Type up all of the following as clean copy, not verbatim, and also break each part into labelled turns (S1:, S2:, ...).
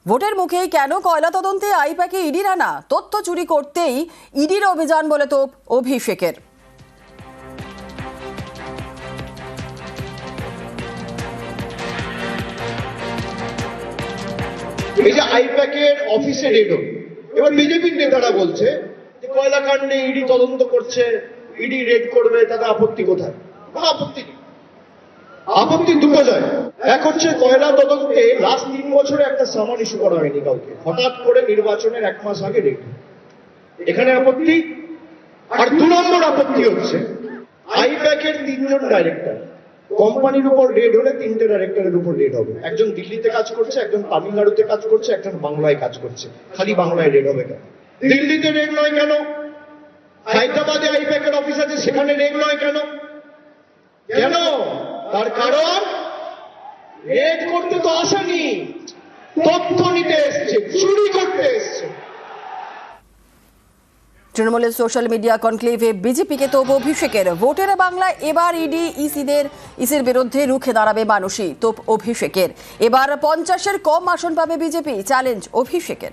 S1: ভোটের মুখেই কেন কয়লা তদন্তে আইপ্যাকে ইডির আনা? তথ্য চুরি করতেই ইডির অভিযান বলে তোপ অভিষেকের।
S2: এই যে আইপ্যাকের অফিসে রেড হবে, এবার বিজেপির নেতারা বলছে যে কয়লা কাণ্ডে ইডি তদন্ত করছে, ইডি রেড করবে, তাদের আপত্তি কোথায়? কোনো আপত্তি নেই। আপত্তি দুটো যায়। এক হচ্ছে কয়লা তদন্তে লাস্ট 3 বছরে একটা সামান ইস্যু করা হয়নি কাউকে, হঠাৎ করে নির্বাচনের 1 মাস আগে রেড, এখানে আপত্তি। আর 2 নম্বর আপত্তি হচ্ছে আইপ্যাকের 3 জন ডাইরেক্টর, কোম্পানির উপর রেড হলে 3টে ডাইরেক্টরের উপর রেড হবে। একজন দিল্লিতে কাজ করছে, একজন তামিলনাড়ুতে কাজ করছে, একজন বাংলায় কাজ করছে। খালি বাংলায় রেড হবে কেন? দিল্লিতে রেড নয় কেন? হায়দ্রাবাদে আইপ্যাকের অফিস আছে, সেখানে রেড নয় কেন? কেন? তার কারণ রেড করতে তো আসেনি, তথ্য নিতে এসছে, চুরি করতে এসছে।
S1: তৃণমূলের সোশ্যাল মিডিয়া কনক্লেভে বিজেপিকে তোপ অভিষেকের। ভোটের বাংলায় এবার ইডি ইসির বিরুদ্ধে রুখে দাঁড়াবে মানুষই, তোপ অভিষেকের। এবার 50-এর কম আসন পাবে বিজেপি, চ্যালেঞ্জ অভিষেকের।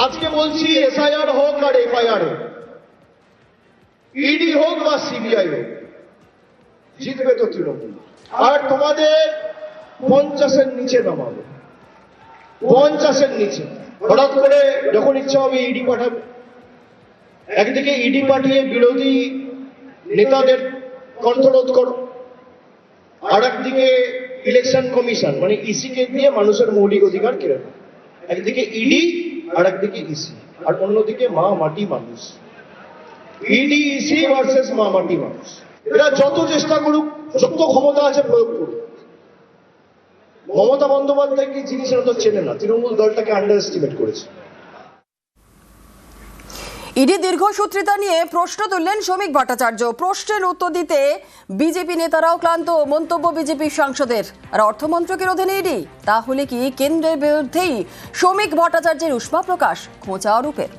S2: আজকে বলছি এসআইআর হোক আর এফআইআর হোক, ইডি হোক বা সিবিআই হোক, জিতবে তো তৃণমূল। আর তোমাদের 50-এর নিচে নামাবে, 50-এর নিচে। হঠাৎ করে যখন ইচ্ছা হবে ইডি পাঠাবে। একদিকে ইডি পাঠিয়ে বিরোধী নেতাদের কণ্ঠরোধ করো, আর একদিকে ইলেকশন কমিশন মানে ইসিকে দিয়ে মানুষের মৌলিক অধিকার কেড়ে নেয়। একদিকে ইডি আর একদিকে ইসি, আর অন্যদিকে মা মাটি মানুষ। ইডি ইসি ভার্সেস মা মাটি মানুষ। এরা যত চেষ্টা করুক, যত ক্ষমতা আছে প্রয়োগ করুক। মমতা বন্দ্যোপাধ্যায় কি জিনিস তো চেনে না, তৃণমূল দলটাকে আন্ডার এস্টিমেট করেছে।
S1: ইডি দীর্ঘসূত্রিতা নিয়ে প্রশ্ন তুললেন শ্রমিক ভট্টাচার্য। প্রশ্নের উত্তর দিতে বিজেপি নেতারাও ক্লান্ত, মন্তব্য বিজেপির সাংসদের। আর অর্থমন্ত্রকের অধীনে ইডি, তাহলে কি কেন্দ্রের বিরুদ্ধেই শ্রমিক ভট্টাচার্যের উষ্মা প্রকাশ? খোঁচা অরূপের।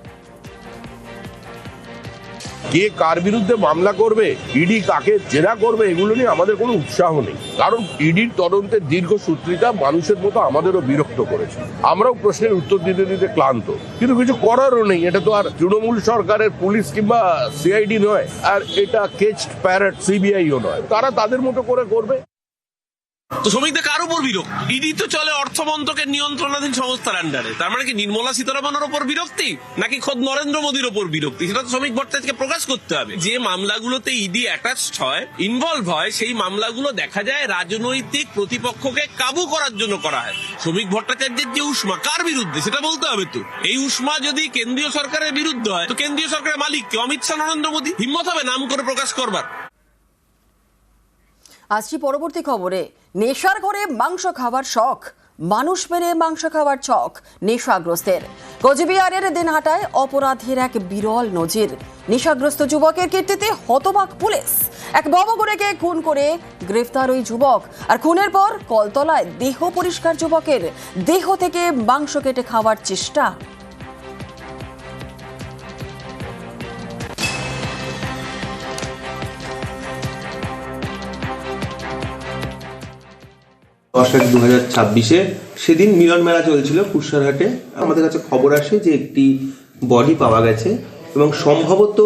S3: কে কার বিরুদ্ধে মামলা করবে, ইডি কাকে জেরা করবে, এগুলো নিয়ে আমাদের কোনো উৎসাহ নেই। কারণ ইডির তদন্তের দীর্ঘসূত্রিতা মানুষের মতো আমাদেরও বিরক্ত করেছে। আমরাও প্রশ্নের উত্তর দিতে দিতে ক্লান্ত, কিন্তু কিছু করারও নেই। এটা তো আর তৃণমূল সরকারের পুলিশ কিংবা সিআইডি নয়, আর এটা কেচড প্যারেট সিবিআইও নয়। তারা তাদের মতো করে করবে।
S4: তো শ্রমিকদের কার উপর বিরক্তি? ইডি তো চলে অর্থমন্ত্রকের নিয়ন্ত্রণাধীন সংস্থার আন্ডারে। তার মানে কি নির্মলা সীতারামনের উপর বিরক্তি, নাকি খোদ নরেন্দ্র মোদীর উপর বিরক্তি? সেটা তো শ্রমিক ভট্টাচার্যকে প্রকাশ করতে হবে। যে মামলাগুলোতে ইডি অ্যাটাচড হয়, ইনভলভ হয়, সেই মামলাগুলো দেখা যায় রাজনৈতিক প্রতিপক্ষকে কাবু করার জন্য করা হয়। শ্রমিক ভট্টাচার্যের যে উষ্মা কার বিরুদ্ধে সেটা বলতে হবে তো। এই উষ্মা যদি কেন্দ্রীয় সরকারের বিরুদ্ধে হয়, তো কেন্দ্রীয় সরকারের মালিক কে? অমিত শাহ, নরেন্দ্র মোদী। হিম্মত হবে নাম করে প্রকাশ করবার?
S1: আসছি পরবর্তী খবরে। নেশার ঘরে মাংস খাবার শখ, মানুষ মেরে মাংস খাবার ছক নেশাগ্রস্তের। কোচবিহারের দিনহাটায় অপরাধের এক বিরল নজির। নেশাগ্রস্ত যুবকের কীর্তিতে হতবাক পুলিশ। এক ভবঘুরেকে খুন করে গ্রেফতার ওই যুবক। আর খুনের পর কলতলায় দেহ পরিষ্কার যুবকের, দেহ থেকে মাংস কেটে খাওয়ার চেষ্টা।
S5: দশ 2026 সেদিন মিলন মেলা চলছিল কুশারহাটে। আমাদের কাছে খবর আসে যে একটি বডি পাওয়া গেছে এবং সম্ভবত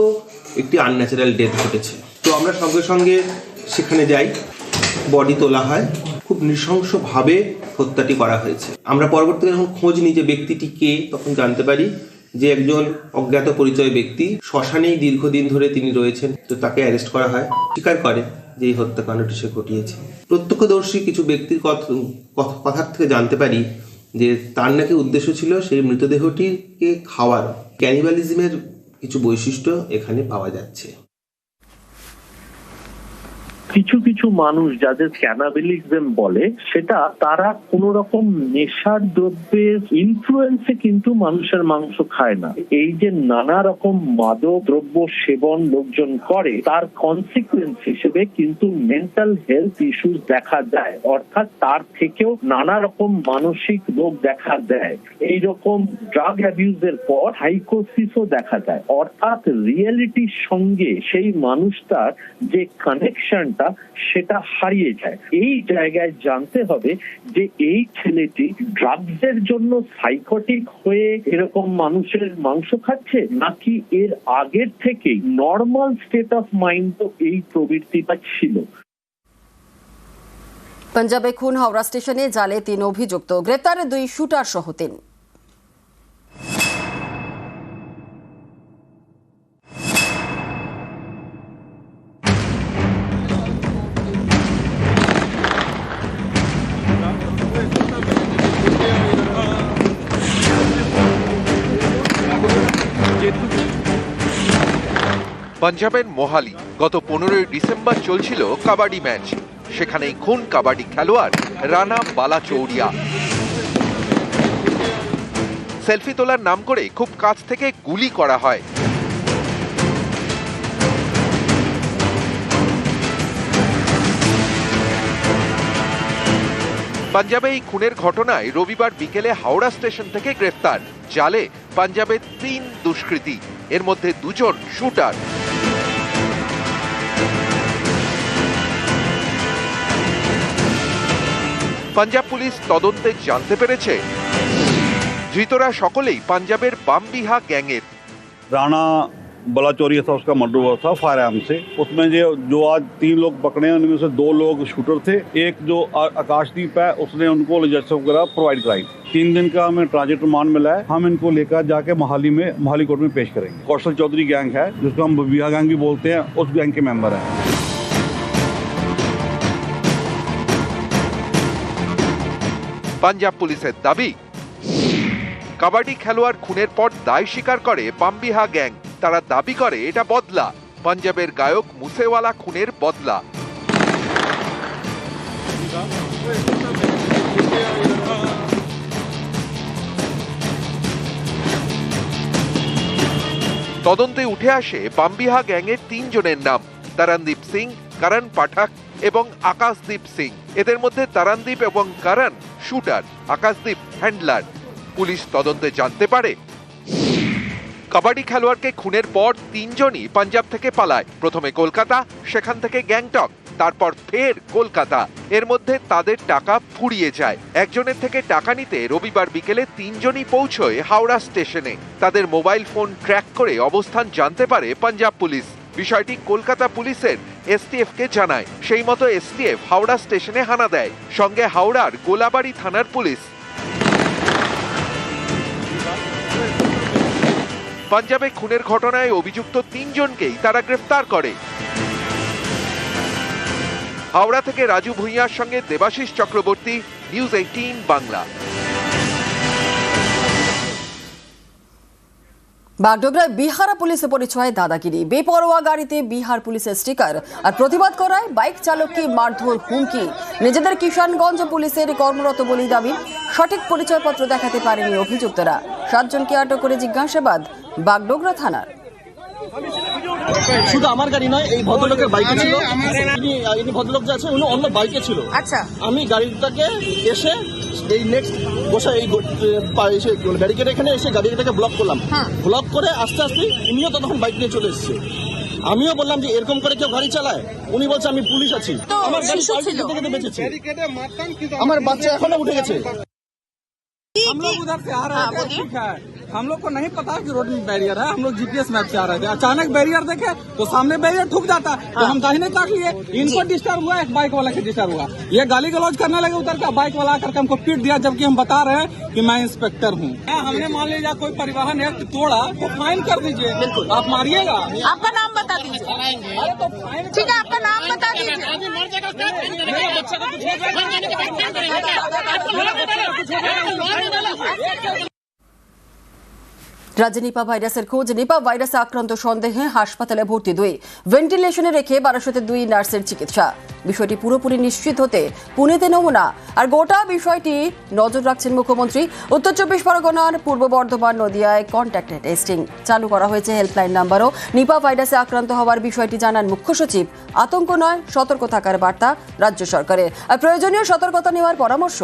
S5: একটি আনন্যাচারাল ডেথ ঘটেছে। তো আমরা সঙ্গে সঙ্গে সেখানে যাই, বডি তোলা হয়। খুব নৃশংসভাবে হত্যাটি করা হয়েছে। আমরা পরবর্তীতে যখন খোঁজ নিই যে ব্যক্তিটি কে, তখন জানতে পারি যে একজন অজ্ঞাত পরিচয় ব্যক্তি। শ্মশানেই দীর্ঘদিন ধরে তিনি রয়েছেন। তো তাকে অ্যারেস্ট করা হয়, স্বীকার করে যে এই হত্যাকাণ্ডটি সে ঘটিয়েছে। প্রত্যক্ষদর্শী কিছু ব্যক্তির কথার থেকে জানতে পারি যে তার নাকি উদ্দেশ্য ছিল সেই মৃতদেহটিকে খাওয়ার। ক্যানিবালিজমের কিছু বৈশিষ্ট্য এখানে পাওয়া যাচ্ছে।
S6: কিছু কিছু মানুষ যাদের ক্যানাবিলিজম বলে, সেটা তারা কোন রকম নেশার দ্রব্যের ইনফ্লুয়েন্সে কিন্তু মানুষের মাংস খায় না। এই যে নানা রকম মাদক দ্রব্য সেবন লোকজন করে, তার কনসিকুয়েন্স হিসেবে কিন্তু মেন্টাল হেলথ ইস্যুস দেখা যায়, অর্থাৎ তার থেকেও নানা রকম মানসিক রোগ দেখা দেয়। এইরকম ড্রাগ অ্যাবিউজের পর সাইকোসিসও দেখা যায়, অর্থাৎ রিয়েলিটির সঙ্গে সেই মানুষটার যে কানেকশনটা ব্যাপারটা সেটা হারিয়ে যায়। এই জায়গায় জানতে হবে যে এই ছেলেটি ড্রাগসের জন্য সাইকোটিক হয়ে এরকম মানুষের মাংস খাচ্ছে, নাকি এর আগের থেকেই নর্মাল স্টেট অফ মাইন্ড তো এই প্রবৃত্তিটা ছিল।
S1: পাঞ্জাবে খুন হাওড়া স্টেশনে জালে 3 অভিযুক্ত, গ্রেপ্তারে 2 শুটার সহ 3।
S7: পাঞ্জাবের মোহালি গত 15 ডিসেম্বর চলছিল কাবাডি ম্যাচ। সেখানেই খুন কাবাডি খেলোয়াড় রানা বালাচৌরিয়া। সেলফি তোলার নাম করে খুব কাছ থেকে গুলি করা হয়। পাঞ্জাবে এই খুনের ঘটনায় রবিবার বিকেলে হাওড়া স্টেশন থেকে গ্রেফতার জালে পাঞ্জাবের 3 দুষ্কৃতী, এর মধ্যে 2 জন শুটার। পাঞ্জাব পুলিশ তদন্তে জানতে পেরেছে ধৃতরা সকলেই পাঞ্জাবের বামবিহা গ্যাংয়ের।
S8: राणा बलाचौरिया था, उसका मर्डर हुआ था फायर आर्म से। उसमें जो आज 3 लोग पकड़े हैं उनमें से 2 लोग शूटर थे। एक जो आकाशदीप है उसने उनको लॉजिस्टिक्स वगैरह प्रोवाइड कराई। 3 दिन का हमें ट्रांजिट रिमांड मिला है। हम इनको लेकर जाके मोहाली कोर्ट में पेश करेंगे। कौशल चौधरी गैंग है जिसको हम बिहा गैंग भी बोलते हैं, उस गैंग के मेंबर हैं।
S7: পাঞ্জাব পুলিশের দাবি, কাবাডি খেলোয়াড় খুনের পর দায় স্বীকার করে বামবিহা গ্যাং। তারা দাবি করে এটা বদলা, পাঞ্জাবের গায়ক মুসেওয়ালা খুনের বদলা। তদন্তে উঠে আসে বামবিহা গ্যাংয়ের 3 জনের নাম, তরণদীপ সিং, করণ পাঠক এবং আকাশদীপ সিং। এদের মধ্যে তরণদীপ এবং করণ শুটার, আকাশদীপ হ্যান্ডলার। পুলিশ তদন্তে জানতে পারে কাবাডি খেলোয়াড়কে খুনের পর 3 জনই পাঞ্জাব থেকে পালায়। প্রথমে কলকাতা, সেখান থেকে গ্যাংটক, তারপর ফের কলকাতা। এর মধ্যে তাদের টাকা ফুরিয়ে যায়। একজনের থেকে টাকা নিতে রবিবার বিকেলে 3 জনই পৌঁছয় হাওড়া স্টেশনে। তাদের মোবাইল ফোন ট্র্যাক করে অবস্থান জানতে পারে পাঞ্জাব পুলিশ। বিষয়টি কলকাতা পুলিশের এসটিএফ কে জানায়। সেই মতো এসটিএফ হাওড়া স্টেশনে হানা দেয়, সঙ্গে হাওড়ার গোলাবাড়ি থানার পুলিশ। পাঞ্জাবে খুনের ঘটনায় অভিযুক্ত 3 জনকেই তারা গ্রেফতার করে। হাওড়া থেকে রাজু ভূঁইয়ার সঙ্গে দেবাশিস চক্রবর্তী, নিউজ 18 বাংলা।
S1: বাগডোগরায় বিহার পুলিশের পরিচয় দাদাগিরি, বেপরোয়া গাড়িতে বিহার পুলিশের স্টিকার, আর প্রতিবাদ করায় বাইক চালককে মারধর, হুমকি। নিজেদের কিষানগঞ্জ পুলিশের কর্মরত বলে দাবি। সঠিক পরিচয়পত্র দেখাতে পারেনি অভিযুক্তরা। 7 জনকে আটক করে জিজ্ঞাসাবাদ বাগডোগরা থানার।
S9: শুধু আমার গাড়ি নয়, এই ভদ্রলোকের বাইকে ছিল। ইনি ভদ্রলোক যে আছে উনি অন্য বাইকে ছিল। আচ্ছা, আমি গাড়িটাকে এসে এই নেক্সট বসে এই ব্যারিকেড এখানে এসে গাড়িটাকে ব্লক করলাম। ব্লক করে আস্তে আস্তে উনিও তখন বাইক নিয়ে চলে এসেছে। আমিও বললাম যে এরকম করে কেউ গাড়ি চালায়? উনি বলছে আমি পুলিশ আছি। আমার গাড়ি থেকে বেঁচেছে, আমার বাচ্চা এখনো উঠে গেছে।
S10: हम लोग उधर से आ रहे थे, ठीक है। हम लोग को नहीं पता कि रोड में बैरियर है। हम लोग जीपीएस मैप से आ रहे थे, अचानक बैरियर देखे तो सामने बैरियर ठुक जाता, तो हम दाहिने काट लिए। इनको डिस्टर्ब हुआ, एक बाइक वाला के डिस्टर्ब हुआ। ये गाली गलौज करने लगे उतर का, बाइक वाला आकर के हमको पीट दिया, जबकि हम बता रहे हैं कि मैं इंस्पेक्टर हूँ। हमने मान लीजिए कोई परिवहन एक्ट तोड़ा तो फाइन कर दीजिए। आप मारिएगा।
S11: आपका नाम बता दीजिए।
S10: अरे तो फाइन,
S11: ठीक है, आपका नाम बता दीजिए।
S1: রাজ্যে নিপা ভাইরাসের খোঁজ। নিপা ভাইরাসে আক্রান্ত সন্দেহে হাসপাতালে ভর্তি 2, ভেন্টিলেশনে রেখে বারাসতে 2 নার্সের চিকিৎসা। বিষয়টি পুরোপুরি নিশ্চিত হতে পুনেতে নমুনা। আর গোটা বিষয়টি নজর রাখছেন মুখ্যমন্ত্রী। উত্তর 24 পরগনার, পূর্ব বর্ধমান, নদিয়ায় কন্ট্যাক্ট টেস্টিং চালু করা হয়েছে, হেল্পলাইন নাম্বারও। নিপা ভাইরাসে আক্রান্ত হওয়ার বিষয়টি জানান মুখ্য সচিব। আতঙ্ক নয়, সতর্ক থাকার বার্তা রাজ্য সরকারের, আর প্রয়োজনীয় সতর্কতা নেওয়ার পরামর্শ।